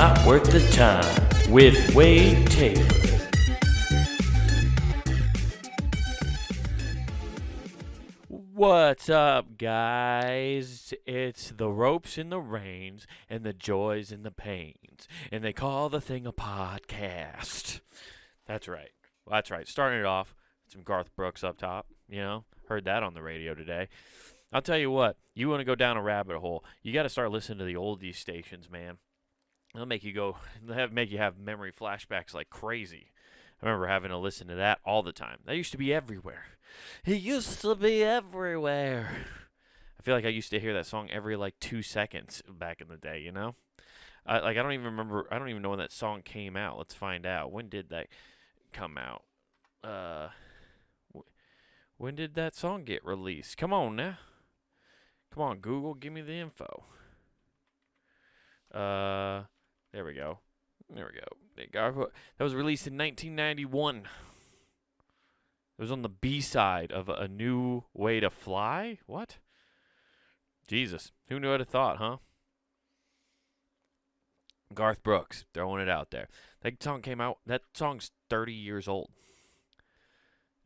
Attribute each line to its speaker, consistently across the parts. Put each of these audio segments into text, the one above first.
Speaker 1: Not Worth the Time with Wade Taylor. What's up, guys? It's the ropes and the reins and the joys and the pains, and they call the thing a podcast. That's right. That's right. Starting it off, some Garth Brooks up top, heard that on the radio today. I'll tell you what, you want to go down a rabbit hole, you got to start listening to the oldies stations, man. They'll make you have memory flashbacks like crazy. I remember having to listen to that all the time. That used to be everywhere. It used to be everywhere. I feel like I used to hear that song every 2 seconds back in the day, I don't even remember. I don't even know when that song came out. Let's find out. When did that come out? When did that song get released? Come on now. Come on, Google, give me the info. There we go. That was released in 1991. It was on the B-side of A New Way to Fly? What? Jesus. Who knew I'd have thought, huh? Garth Brooks, throwing it out there. That song came out, that song's 30 years old.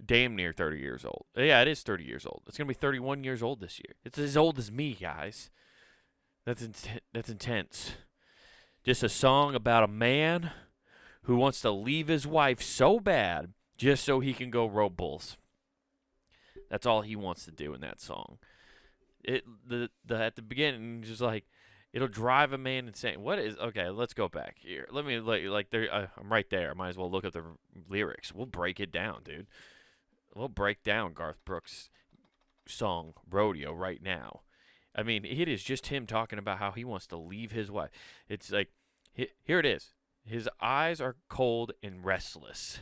Speaker 1: Damn near 30 years old. Yeah, it is 30 years old. It's going to be 31 years old this year. It's as old as me, guys. That's intense. Just a song about a man who wants to leave his wife so bad just so he can go row bulls. That's all he wants to do in that song. At the beginning, just it'll drive a man insane. Okay, let's go back here. Let me, I'm right there. I might as well look at the lyrics. We'll break it down, dude. We'll break down Garth Brooks' song, Rodeo, right now. I mean, it is just him talking about how he wants to leave his wife. It's here it is. His eyes are cold and restless,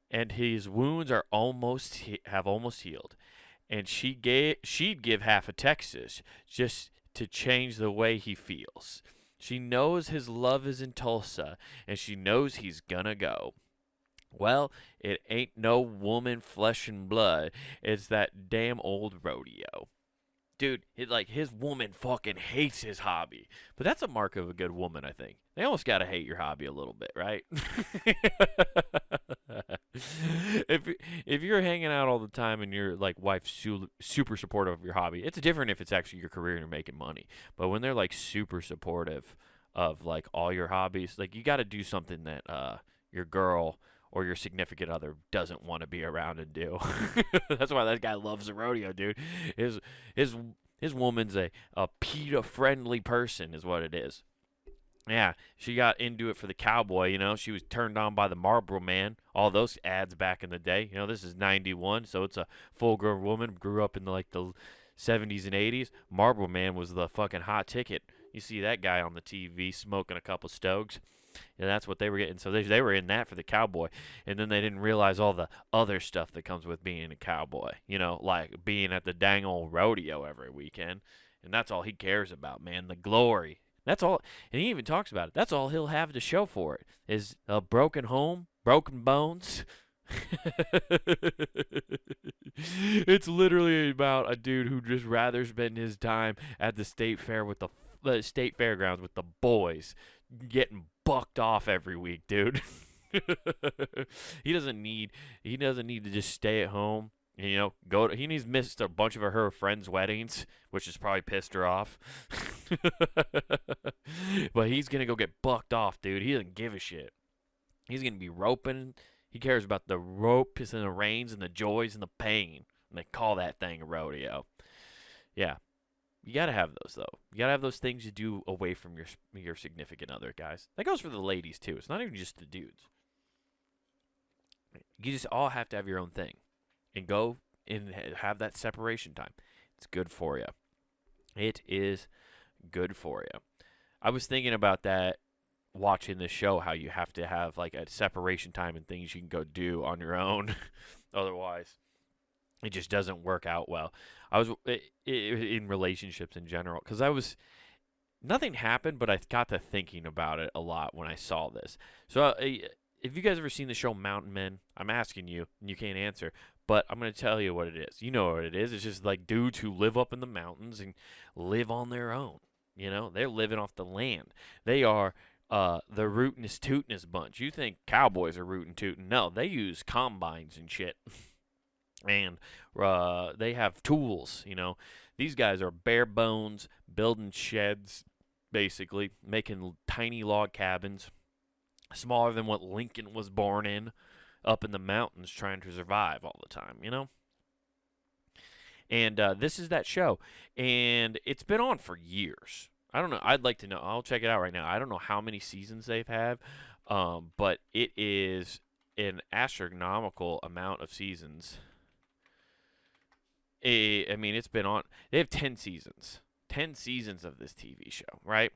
Speaker 1: and his wounds are almost healed. And she'd give half of Texas just to change the way he feels. She knows his love is in Tulsa, and she knows he's gonna go. Well, it ain't no woman, flesh and blood. It's that damn old rodeo. Dude, his woman fucking hates his hobby. But that's a mark of a good woman, I think. They almost got to hate your hobby a little bit, right? If you're hanging out all the time and your wife's super supportive of your hobby, it's different if it's actually your career and you're making money. But when they're super supportive of all your hobbies, you got to do something that your girl or your significant other doesn't want to be around and do. That's why that guy loves the rodeo, dude. His woman's a PETA-friendly person is what it is. Yeah, she got into it for the cowboy, She was turned on by the Marlboro Man. All those ads back in the day. This is 91, so it's a full-grown woman. Grew up in the 70s and 80s. Marlboro Man was the fucking hot ticket. You see that guy on the TV smoking a couple Stokes. Yeah, that's what they were getting. So they were in that for the cowboy. And then they didn't realize all the other stuff that comes with being a cowboy. Like being at the dang old rodeo every weekend. And that's all he cares about, man. The glory. That's all. And he even talks about it. That's all he'll have to show for it is a broken home, broken bones. It's literally about a dude who just rather spend his time at the state fair with the state fairgrounds with the boys getting bucked off every week, dude. He doesn't need to just stay at home. He needs to miss a bunch of her friends' weddings, which has probably pissed her off. But he's gonna go get bucked off, dude. He doesn't give a shit. He's gonna be roping. He cares about the ropes and the reins and the joys and the pain. And they call that thing a rodeo. Yeah. You got to have those, though. You got to have those things you do away from your significant other, guys. That goes for the ladies, too. It's not even just the dudes. You just all have to have your own thing. And go and have that separation time. It's good for you. It is good for you. I was thinking about that watching this show, how you have to have a separation time and things you can go do on your own. Otherwise, it just doesn't work out well. I was in relationships in general because nothing happened, but I got to thinking about it a lot when I saw this. So if you guys ever seen the show Mountain Men, I'm asking you, and you can't answer, but I'm going to tell you what it is. You know what it is. It's just dudes who live up in the mountains and live on their own. They're living off the land. They are the rootin'est tootin'est bunch. You think cowboys are rootin' tootin'? No, they use combines and shit, and they have tools. These guys are bare bones building sheds, basically making tiny log cabins, smaller than what Lincoln was born in, up in the mountains trying to survive all the time. And this is that show, and it's been on for years. I don't know. I'd like to know. I'll check it out right now. I don't know how many seasons they've had, but it is an astronomical amount of seasons. I mean, it's been on. They have 10 seasons. 10 seasons of this TV show, right?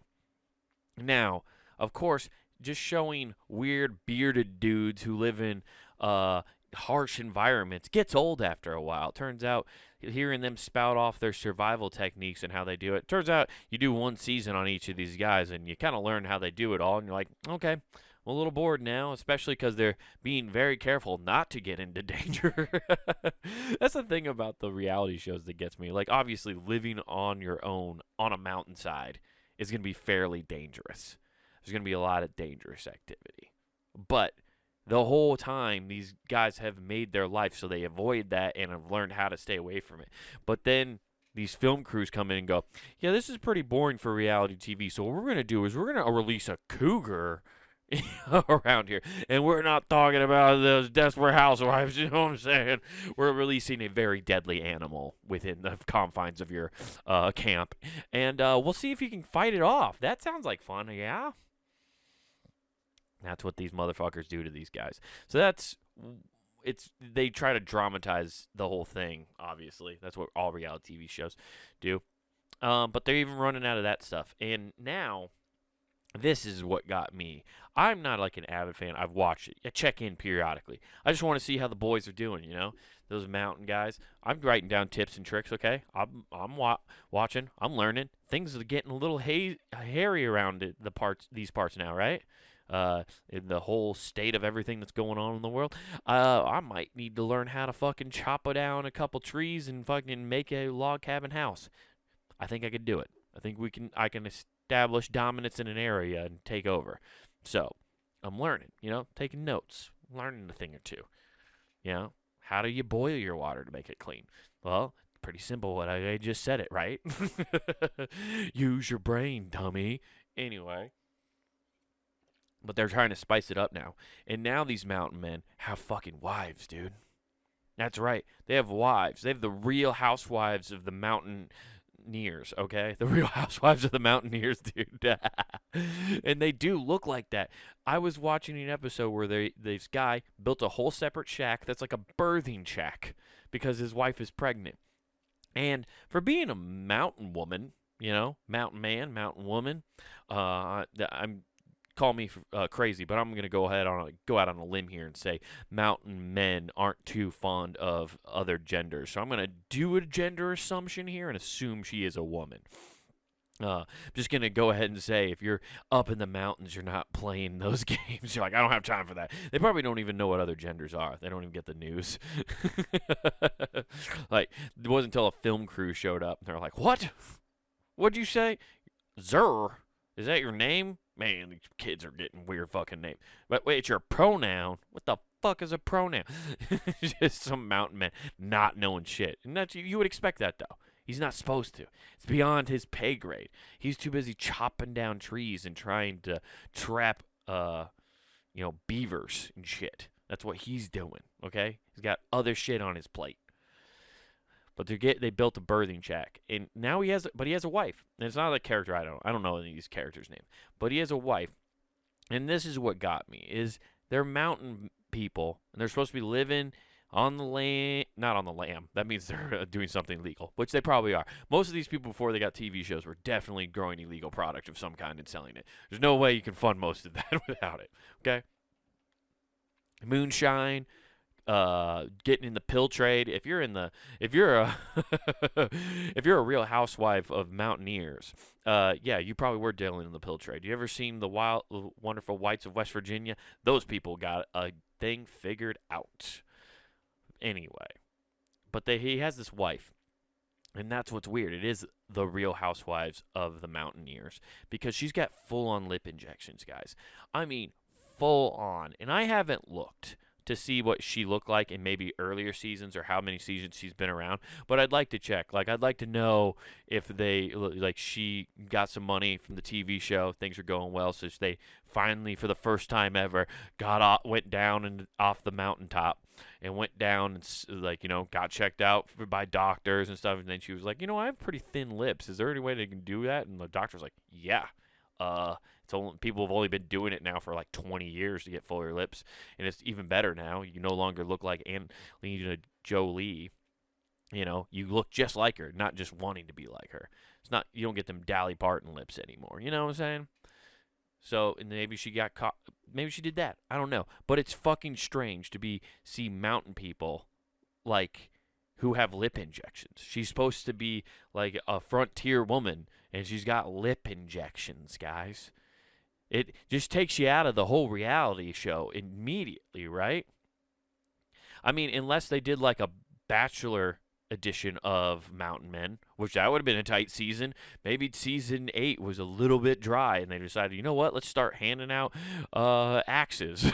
Speaker 1: Now, of course, just showing weird bearded dudes who live in harsh environments gets old after a while. Turns out, hearing them spout off their survival techniques and how they do it, turns out you do one season on each of these guys and you kind of learn how they do it all, and you're like, okay, I'm a little bored now, especially because they're being very careful not to get into danger. That's the thing about the reality shows that gets me. Like, obviously, living on your own on a mountainside is going to be fairly dangerous. There's going to be a lot of dangerous activity. But the whole time, these guys have made their life so they avoid that and have learned how to stay away from it. But then these film crews come in and go, yeah, this is pretty boring for reality TV. So what we're going to do is we're going to release a cougar around here. And we're not talking about those desperate housewives, you know what I'm saying? We're releasing a very deadly animal within the confines of your camp. And we'll see if you can fight it off. That sounds like fun, yeah? That's what these motherfuckers do to these guys. So they try to dramatize the whole thing, obviously. That's what all reality TV shows do. But they're even running out of that stuff. And now, this is what got me. I'm not like an avid fan. I've watched it. I check in periodically. I just want to see how the boys are doing, Those mountain guys. I'm writing down tips and tricks, okay? I'm watching. I'm learning. Things are getting a little hairy around these parts now, right? In the whole state of everything that's going on in the world, I might need to learn how to fucking chop down a couple trees and fucking make a log cabin house. I think I could do it. I can establish dominance in an area and take over. So, I'm learning, taking notes, learning a thing or two. How do you boil your water to make it clean? Well, pretty simple. What I just said it, right? Use your brain, dummy. Anyway. But they're trying to spice it up now. And now these mountain men have fucking wives, dude. That's right. They have wives. They have the real housewives of the Mountaineers, okay? The real housewives of the Mountaineers, dude. And they do look like that. I was watching an episode where this guy built a whole separate shack that's like a birthing shack because his wife is pregnant. And for being a mountain woman, mountain man, mountain woman, call me crazy, but I'm going to go out on a limb here and say mountain men aren't too fond of other genders. So I'm going to do a gender assumption here and assume she is a woman. I'm just going to go ahead and say if you're up in the mountains, you're not playing those games. You're like, I don't have time for that. They probably don't even know what other genders are. They don't even get the news. Like, it wasn't until a film crew showed up and they're like, what? What'd you say? Zer? Is that your name? Man, these kids are getting weird fucking names. But wait, it's your pronoun? What the fuck is a pronoun? Just some mountain man not knowing shit. And that's, you would expect that, though. He's not supposed to. It's beyond his pay grade. He's too busy chopping down trees and trying to trap, beavers and shit. That's what he's doing, okay? He's got other shit on his plate. But they built a birthing shack, and now he has a wife. And it's not a character I don't know any of these characters' name, but he has a wife. And this is what got me: is they're mountain people, and they're supposed to be living on the land, not on the lam. That means they're doing something legal, which they probably are. Most of these people before they got TV shows were definitely growing illegal product of some kind and selling it. There's no way you can fund most of that without it. Okay, moonshine. Getting in the pill trade. If you're a real housewife of Mountaineers, you probably were dealing in the pill trade. You ever seen the Wonderful Whites of West Virginia? Those people got a thing figured out. Anyway, but he has this wife, and that's what's weird. It is the Real Housewives of the Mountaineers because she's got full-on lip injections, guys. I mean, full on. And I haven't looked to see what she looked like in maybe earlier seasons or how many seasons she's been around, but I'd like to check. Like, I'd like to know if she got some money from the TV show, things are going well, so they finally, for the first time ever, went down and off the mountaintop and went down and got checked out by doctors and stuff. And then she was like, I have pretty thin lips. Is there any way they can do that? And the doctor's like, yeah. People have only been doing it now for like 20 years to get fuller lips, and it's even better now. You no longer look like Angelina Jolie. You look just like her, not just wanting to be like her. It's not, you don't get them Dolly Parton lips anymore. You know what I'm saying? So, and maybe she got caught. Maybe she did that. I don't know. But it's fucking strange to see mountain people like who have lip injections. She's supposed to be like a frontier woman, and she's got lip injections, guys. It just takes you out of the whole reality show immediately, right? I mean, unless they did like a Bachelor edition of Mountain Men, which that would have been a tight season. Maybe season 8 was a little bit dry, and they decided, you know what, let's start handing out axes.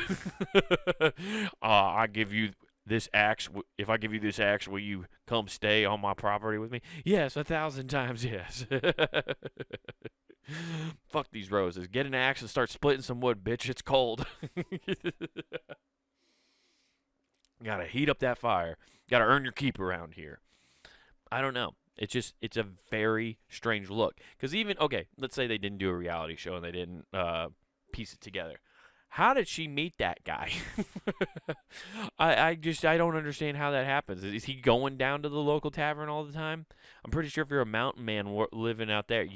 Speaker 1: I give you this axe. If I give you this axe, will you come stay on my property with me? Yes, 1,000 times yes. Fuck these roses. Get an axe and start splitting some wood, bitch. It's cold. Gotta heat up that fire. Gotta earn your keep around here. I don't know. It's a very strange look. Because let's say they didn't do a reality show and they didn't piece it together. How did she meet that guy? I don't understand how that happens. Is he going down to the local tavern all the time? I'm pretty sure if you're a mountain man living out there,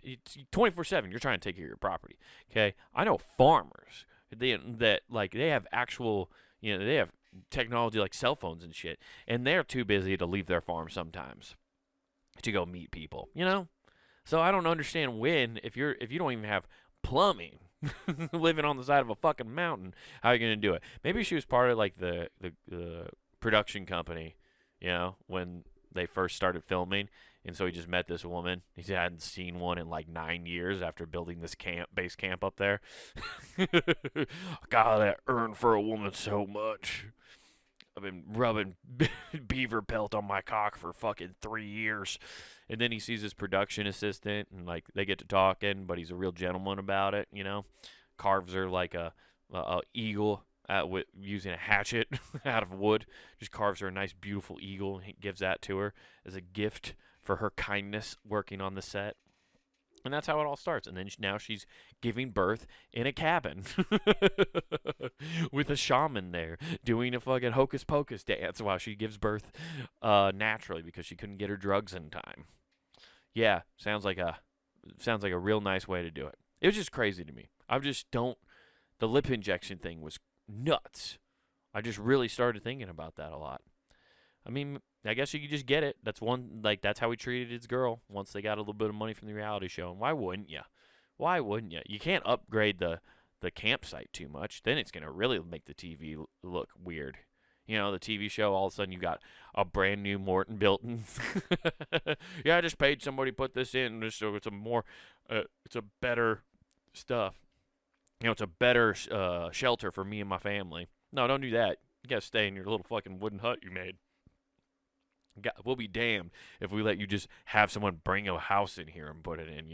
Speaker 1: it's 24/7. You're trying to take care of your property. Okay, I know farmers they have actual, they have technology like cell phones and shit, and they're too busy to leave their farm sometimes to go meet people. So I don't understand if you don't even have plumbing. Living on the side of a fucking mountain, how are you gonna do it? Maybe she was part of like the production company, when they first started filming, and so he just met this woman. He hadn't seen one in like 9 years after building this base camp up there. God, that earned for a woman so much. I've been rubbing beaver pelt on my cock for fucking 3 years. And then he sees his production assistant, and like they get to talking, but he's a real gentleman about it, Carves her like a eagle using a hatchet out of wood. Just carves her a nice, beautiful eagle, and he gives that to her as a gift for her kindness working on the set. And that's how it all starts. And then now she's giving birth in a cabin with a shaman there doing a fucking hocus pocus dance while she gives birth naturally because she couldn't get her drugs in time. Yeah, sounds like a real nice way to do it. It was just crazy to me. The lip injection thing was nuts. I just really started thinking about that a lot. I mean, I guess you could just get it. That's how he treated his girl once they got a little bit of money from the reality show. And why wouldn't you? Why wouldn't you? You can't upgrade the campsite too much. Then it's going to really make the TV look weird. The TV show, all of a sudden you got a brand new Morton built in. Yeah, I just paid somebody to put this in just so it's a better stuff. It's a better shelter for me and my family. No, don't do that. You got to stay in your little fucking wooden hut you made. We'll be damned if we let you just have someone bring a house in here and put it in,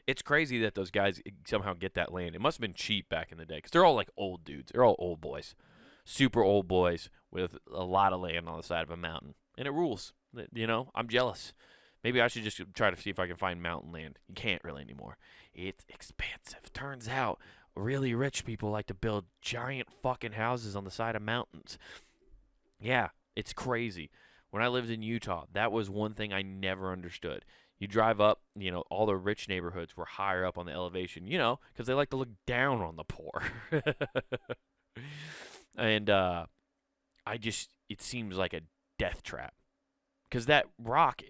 Speaker 1: It's crazy that those guys somehow get that land. It must have been cheap back in the day because they're all like old dudes. They're all old boys. Super old boys with a lot of land on the side of a mountain. And it rules. I'm jealous. Maybe I should just try to see if I can find mountain land. You can't really anymore. It's expensive. Turns out really rich people like to build giant fucking houses on the side of mountains. Yeah, it's crazy. When I lived in Utah, that was one thing I never understood. You drive up, all the rich neighborhoods were higher up on the elevation, because they like to look down on the poor. And it seems like a death trap. Because that rock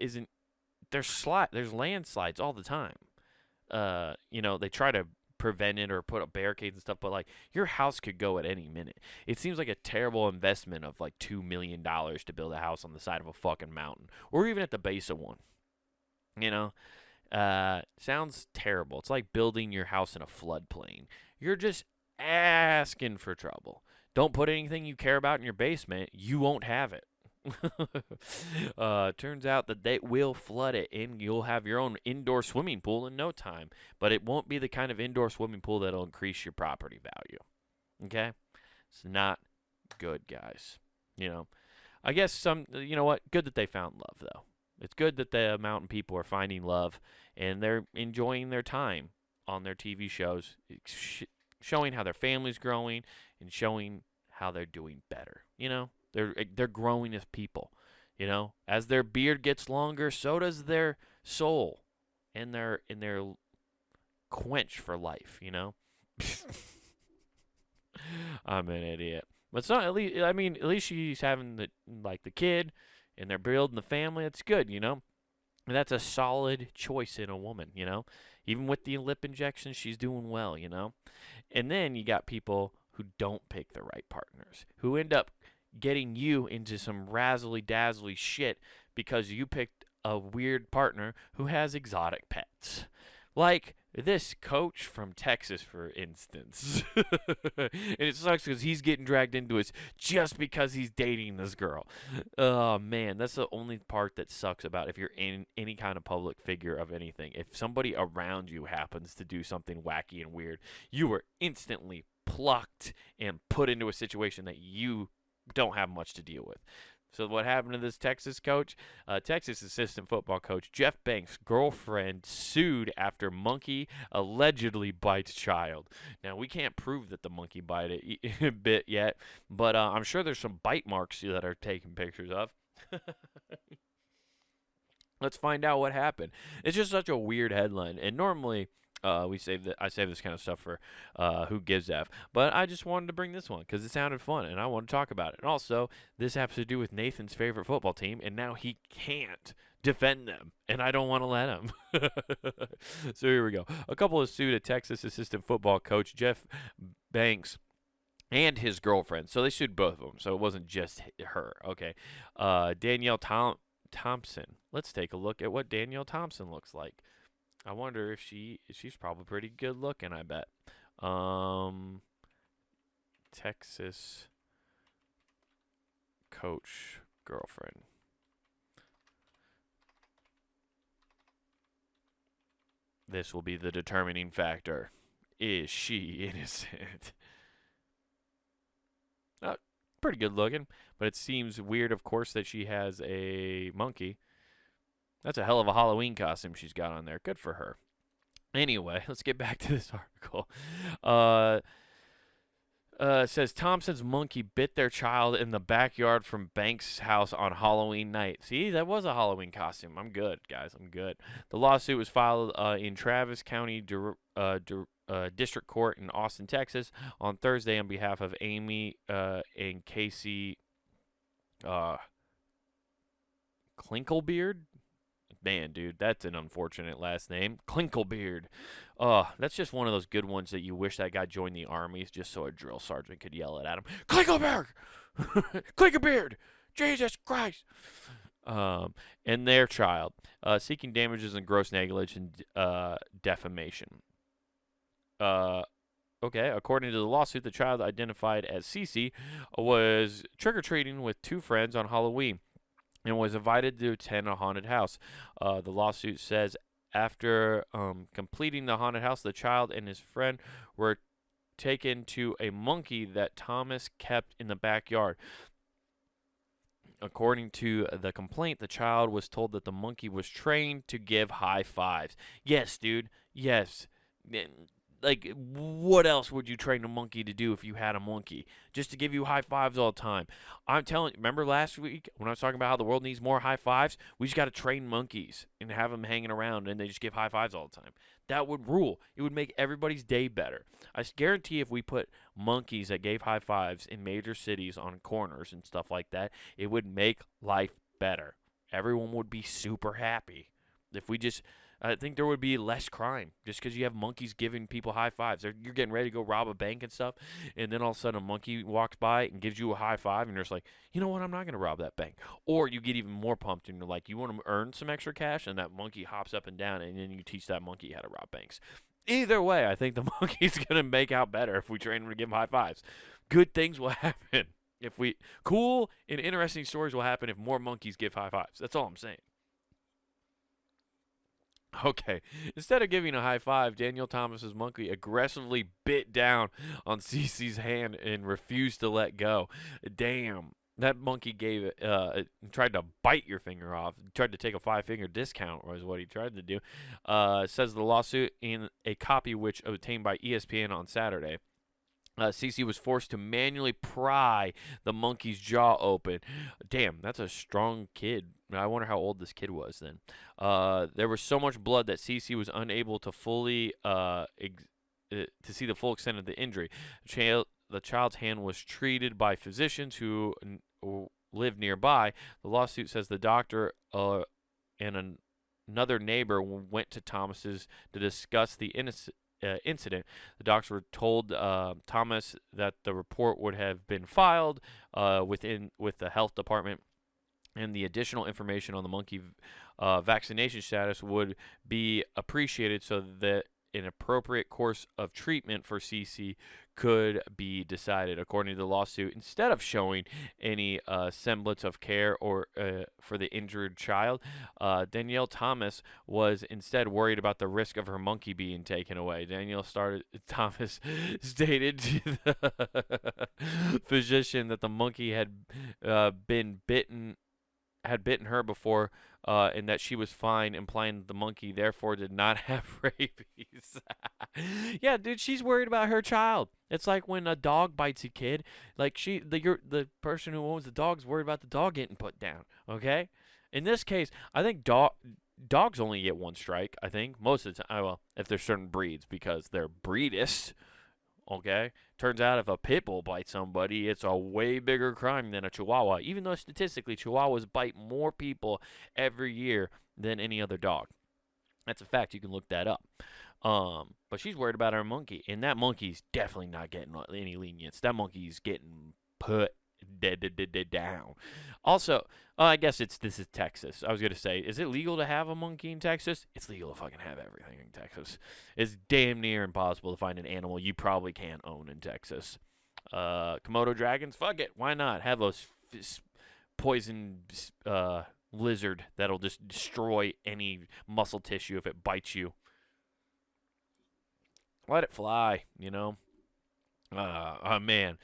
Speaker 1: there's landslides all the time. They try to prevent it or put up barricades and stuff, but like your house could go at any minute. It seems like a terrible investment of like $2 million to build a house on the side of a fucking mountain or even at the base of one. You know, sounds terrible. It's like building your house in a floodplain. You're just asking for trouble. Don't put anything you care about in your basement. You won't have it. Turns out that they will flood it and you'll have your own indoor swimming pool in no time. But it won't be the kind of indoor swimming pool that'll increase your property value. Okay? It's not good, guys. I guess you know what? Good that they found love, though. It's good that the mountain people are finding love and they're enjoying their time on their TV shows, showing how their family's growing and showing how they're doing better. They're growing as people. As their beard gets longer, so does their soul and their quench for life. I'm an idiot, but it's not. At least she's having the kid, and they're building the family. It's good. And that's a solid choice in a woman. Even with the lip injections, she's doing well. And then you got people who don't pick the right partners, who end up getting you into some razzly-dazzly shit because you picked a weird partner who has exotic pets. Like this coach from Texas, for instance. And it sucks because he's getting dragged into it just because he's dating this girl. Oh, man, that's the only part that sucks about if you're in any kind of public figure of anything. If somebody around you happens to do something wacky and weird, you are instantly plucked and put into a situation that you don't have much to deal with. So what happened to this Texas coach? Texas assistant football coach Jeff Banks' girlfriend sued after monkey allegedly bites child. Now, we can't prove that the monkey bit it bit yet, but I'm sure there's some bite marks that are taken pictures of. Let's find out what happened. It's just such a weird headline, and normally I save this kind of stuff for Who Gives F. But I just wanted to bring this one because it sounded fun, and I want to talk about it. And also, this has to do with Nathan's favorite football team, and now he can't defend them, and I don't want to let him. So here we go. A couple have sued a Texas assistant football coach, Jeff Banks, and his girlfriend. So they sued both of them, so it wasn't just her. Okay. Danielle Thompson. Let's take a look at what Danielle Thompson looks like. I wonder if she's probably pretty good looking, I bet. Texas coach girlfriend. This will be the determining factor. Is she innocent? Pretty good looking, but it seems weird, of course, that she has a monkey. That's a hell of a Halloween costume she's got on there. Good for her. Anyway, let's get back to this article. It says Thompson's monkey bit their child in the backyard from Banks' house on Halloween night. See, that was a Halloween costume. I'm good, guys. I'm good. The lawsuit was filed in Travis County District Court in Austin, Texas, on Thursday on behalf of Amy and Casey Klinklebeard. Man, dude, that's an unfortunate last name. Klinklebeard. That's just one of those good ones that you wish that guy joined the armies just so a drill sergeant could yell it at him. Klinklebeard! Klinklebeard! Jesus Christ! And their child, seeking damages and gross negligence and defamation. Okay, according to the lawsuit, the child identified as Cece was trick-or-treating with two friends on Halloween and was invited to attend a haunted house. The lawsuit says after completing the haunted house, the child and his friend were taken to a monkey that Thomas kept in the backyard. According to the complaint, the child was told that the monkey was trained to give high fives. Yes, dude. Yes. Like, what else would you train a monkey to do if you had a monkey? Just to give you high fives all the time. I'm telling you, remember last week when I was talking about how the world needs more high fives? We just got to train monkeys and have them hanging around and they just give high fives all the time. That would rule. It would make everybody's day better. I guarantee if we put monkeys that gave high fives in major cities on corners and stuff like that, it would make life better. Everyone would be super happy. If we just I think there would be less crime just because you have monkeys giving people high fives. You're getting ready to go rob a bank and stuff, and then all of a sudden a monkey walks by and gives you a high five, and you're just like, you know what, I'm not going to rob that bank. Or you get even more pumped, and you're like, you want to earn some extra cash, and that monkey hops up and down, and then you teach that monkey how to rob banks. Either way, I think the monkey's going to make out better if we train him to give him high fives. Good things will happen. Cool and interesting stories will happen if more monkeys give high fives. That's all I'm saying. Okay, instead of giving a high five, Daniel Thomas's monkey aggressively bit down on Cece's hand and refused to let go. Damn, that monkey tried to bite your finger off. Tried to take a 5-finger discount was what he tried to do. Says the lawsuit in a copy which obtained by ESPN on Saturday. Cece was forced to manually pry the monkey's jaw open. Damn, that's a strong kid. I wonder how old this kid was then. There was so much blood that Cece was unable to fully to see the full extent of the injury. The child's hand was treated by physicians who lived nearby. The lawsuit says the doctor and another neighbor went to Thomas's to discuss the incident. The doctors were told Thomas that the report would have been filed with the health department, and the additional information on the monkey vaccination status would be appreciated so that an appropriate course of treatment for Cece could be decided. According to the lawsuit, instead of showing any semblance of care or for the injured child, Danielle Thomas was instead worried about the risk of her monkey being taken away. Thomas stated to the physician that the monkey had bitten her before, and that she was fine, implying that the monkey therefore did not have rabies. Yeah, dude, she's worried about her child. It's like when a dog bites a kid. Like the person who owns the dog is worried about the dog getting put down. Okay, in this case, I think dogs only get one strike. I think most of the time. Well, if there's certain breeds, because they're breedist. Okay, turns out if a pit bull bites somebody, it's a way bigger crime than a chihuahua, even though statistically chihuahuas bite more people every year than any other dog. That's a fact. You can look that up. But she's worried about her monkey, and that monkey's definitely not getting any lenience. That monkey's getting put down. Also, I guess this is Texas. I was going to say, is it legal to have a monkey in Texas? It's legal to fucking have everything in Texas. It's damn near impossible to find an animal you probably can't own in Texas. Komodo dragons? Fuck it. Why not? Have those poison lizard that'll just destroy any muscle tissue if it bites you. Let it fly, you know? Man,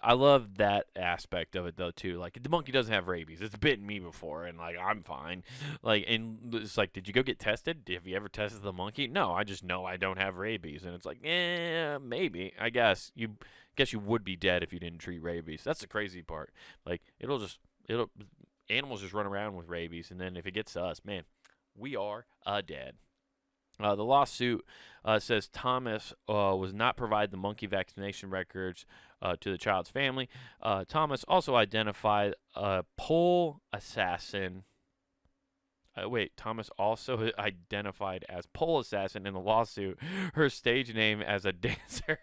Speaker 1: I love that aspect of it though too. Like, the monkey doesn't have rabies. It's bitten me before, and like I'm fine. Like, and it's like, did you go get tested? Have you ever tested the monkey? No, I just know I don't have rabies, and it's like, maybe. I guess you would be dead if you didn't treat rabies. That's the crazy part. Like, animals just run around with rabies, and then if it gets to us, man, we are dead. The lawsuit says Thomas was not provided the monkey vaccination records to the child's family. Thomas also identified a pole assassin. Thomas also identified as pole assassin in the lawsuit her stage name as a dancer.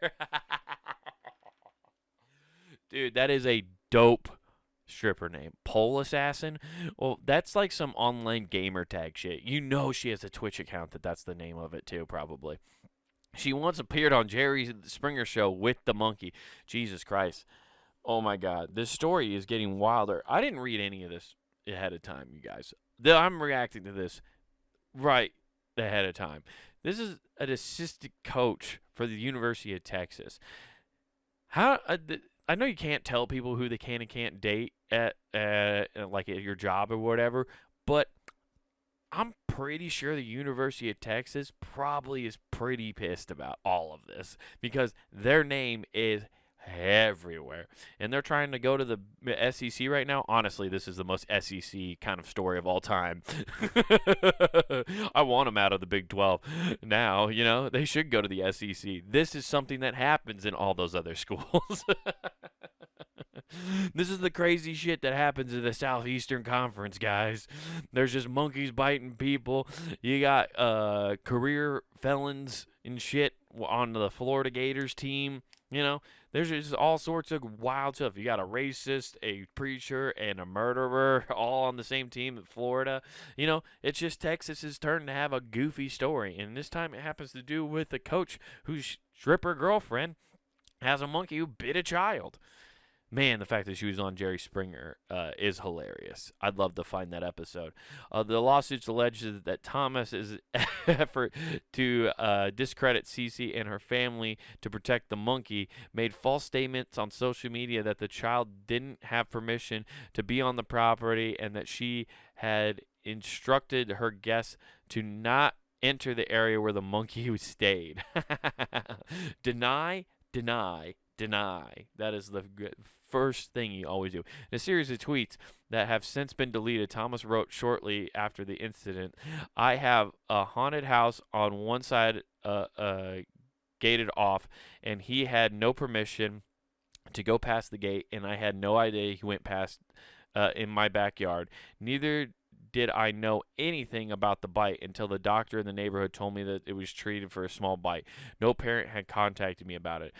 Speaker 1: Dude, that is a dope stripper name. Pole assassin? Well, that's like some online gamer tag shit. You know she has a Twitch account that's the name of it too, probably. She once appeared on Jerry Springer show with the monkey. Jesus Christ. Oh my God. This story is getting wilder. I didn't read any of this ahead of time, you guys. I'm reacting to this right ahead of time. This is an assistant coach for the University of Texas. I know you can't tell people who they can and can't date at your job or whatever, but I'm pretty sure the University of Texas probably is pretty pissed about all of this because their name is everywhere, and they're trying to go to the SEC right now. Honestly, this is the most SEC kind of story of all time. I want them out of the Big 12 now. You know, they should go to the SEC. This is something that happens in all those other schools. This is the crazy shit that happens in the Southeastern Conference, guys. There's just monkeys biting people. You got career felons and shit on the Florida Gators team. You know, there's just all sorts of wild stuff. You got a racist, a preacher, and a murderer all on the same team in Florida. You know, it's just Texas's turn to have a goofy story. And this time it happens to do with a coach whose stripper girlfriend has a monkey who bit a child. Man, the fact that she was on Jerry Springer is hilarious. I'd love to find that episode. The lawsuits alleges that Thomas's effort to discredit Cece and her family to protect the monkey made false statements on social media that the child didn't have permission to be on the property and that she had instructed her guests to not enter the area where the monkey stayed. Deny, deny, deny. That is the first thing you always do. In a series of tweets that have since been deleted, Thomas wrote shortly after the incident, I have a haunted house on one side gated off, and he had no permission to go past the gate, and I had no idea he went past in my backyard. Neither did I know anything about the bite until the doctor in the neighborhood told me that it was treated for a small bite. No parent had contacted me about it.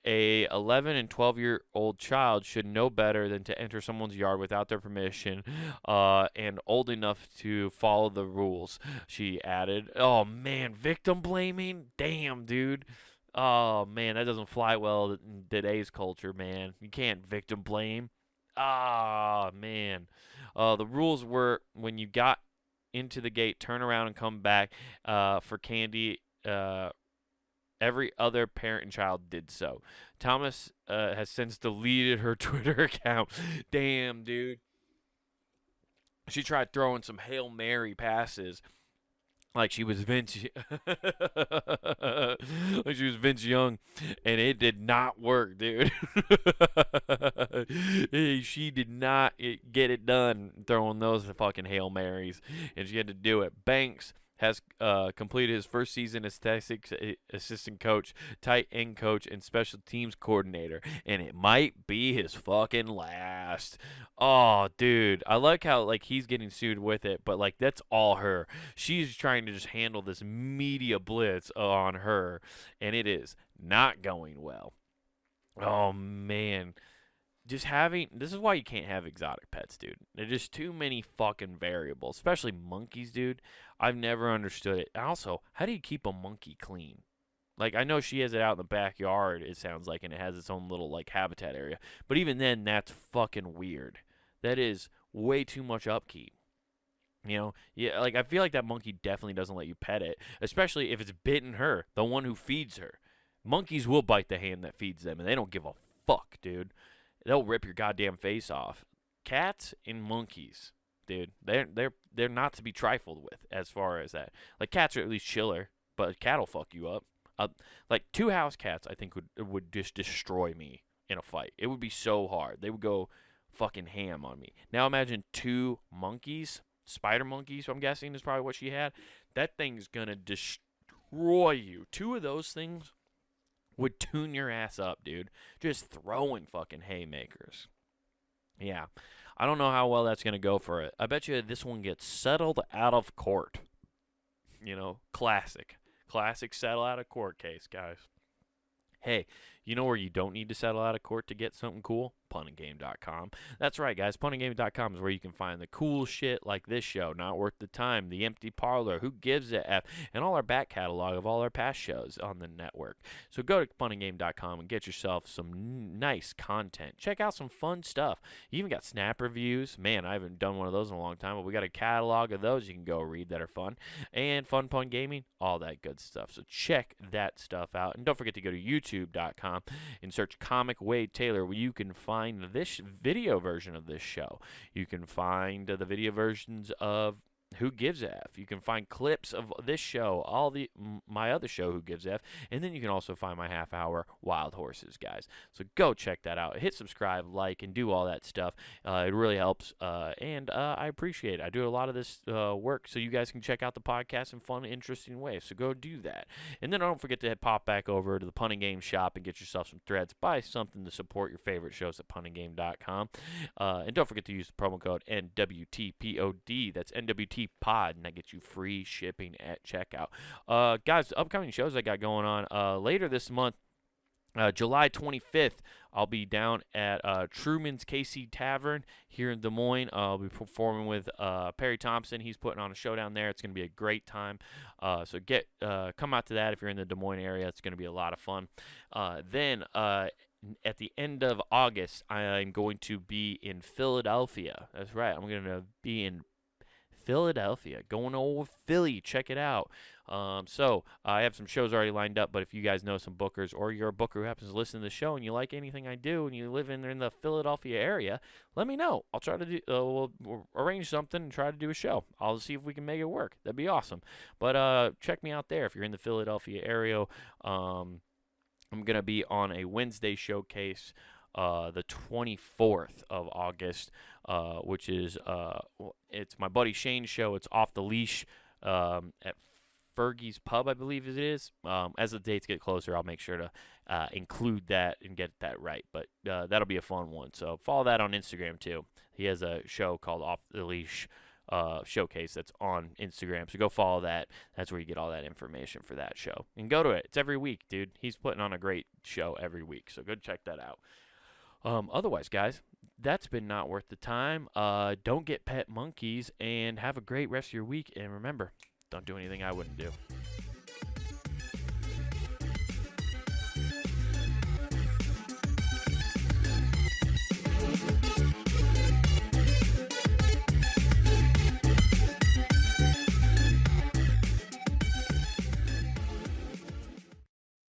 Speaker 1: A 11 and 12-year-old child should know better than to enter someone's yard without their permission and old enough to follow the rules, she added. Oh, man, victim blaming? Damn, dude. Oh, man, that doesn't fly well in today's culture, man. You can't victim blame. Ah, man. The rules were when you got into the gate, turn around and come back for candy. Every other parent and child did so. Thomas has since deleted her Twitter account. Damn, dude. She tried throwing some Hail Mary passes like she was Vince like she was Vince Young, and it did not work, dude. She did not get it done throwing those fucking Hail Marys, and she had to do it. Banks has completed his first season as Texas assistant coach, tight end coach, and special teams coordinator, and it might be his fucking last. Oh, dude, I like how like he's getting sued with it, but like that's all her. She's trying to just handle this media blitz on her, and it is not going well. Oh man. This is why you can't have exotic pets, dude. There's just too many fucking variables, especially monkeys, dude. I've never understood it. And also, how do you keep a monkey clean? Like, I know she has it out in the backyard, it sounds like, and it has its own little, like, habitat area. But even then, that's fucking weird. That is way too much upkeep. You know, yeah, like, I feel like that monkey definitely doesn't let you pet it, especially if it's bitten her, the one who feeds her. Monkeys will bite the hand that feeds them, and they don't give a fuck, dude. They'll rip your goddamn face off. Cats and monkeys, dude, they're not to be trifled with as far as that. Like, cats are at least chiller, but a cat will fuck you up. Like, two house cats, I think, would just destroy me in a fight. It would be so hard. They would go fucking ham on me. Now imagine two monkeys, spider monkeys, I'm guessing is probably what she had. That thing's gonna destroy you. Two of those things would tune your ass up, dude. Just throwing fucking haymakers. Yeah. I don't know how well that's going to go for it. I bet you this one gets settled out of court. You know, classic. Classic settle out of court case, guys. Hey, you know where you don't need to settle out of court to get something cool? punandgame.com. That's right, guys. punandgame.com is where you can find the cool shit like this show, Not Worth the Time, The Empty Parlor, Who Gives a F, and all our back catalog of all our past shows on the network. So go to punandgame.com and get yourself some nice content. Check out some fun stuff. You even got Snap reviews. Man, I haven't done one of those in a long time, but we got a catalog of those you can go read that are fun. And Fun Pun Gaming, all that good stuff. So check that stuff out. And don't forget to go to youtube.com and search Comic Wade Taylor, where you can find this video version of this show. You can find the video versions of Who Gives a F. You can find clips of this show, my other show, Who Gives a F, and then you can also find my half-hour Wild Horses, guys. So go check that out. Hit subscribe, like, and do all that stuff. It really helps, and I appreciate it. I do a lot of this work so you guys can check out the podcast in fun, interesting ways. So go do that. And then don't forget to pop back over to the Punting Game shop and get yourself some threads. Buy something to support your favorite shows at puntinggame.com. And don't forget to use the promo code NWTPOD. That's NWT Pod, and that gets you free shipping at checkout. Guys, upcoming shows I got going on later this month. July 25th, I'll be down at Truman's KC Tavern here in Des Moines. I'll be performing with Perry Thompson. He's putting on a show down there. It's going to be a great time. So come out to that if you're in the Des Moines area. It's going to be a lot of fun. Then at the end of August, I'm going to be in Philadelphia. That's right. I'm going to be in Philadelphia, going to old Philly. Check it out. So I have some shows already lined up, but if you guys know some bookers or you're a booker who happens to listen to the show and you like anything I do and you live in the Philadelphia area, let me know. I'll try to do. We'll arrange something and try to do a show. I'll see if we can make it work. That'd be awesome. But check me out there if you're in the Philadelphia area. I'm gonna be on a Wednesday showcase. The 24th of August, which is it's my buddy Shane's show. It's Off the Leash at Fergie's Pub, I believe it is. As the dates get closer, I'll make sure to include that and get that right. But that'll be a fun one. So follow that on Instagram too. He has a show called Off the Leash showcase that's on Instagram. So go follow that. That's where you get all that information for that show. And go to it. It's every week, dude. He's putting on a great show every week. So go check that out. Otherwise, guys, that's been Not Worth the Time. Don't get pet monkeys, and have a great rest of your week. And remember, don't do anything I wouldn't do.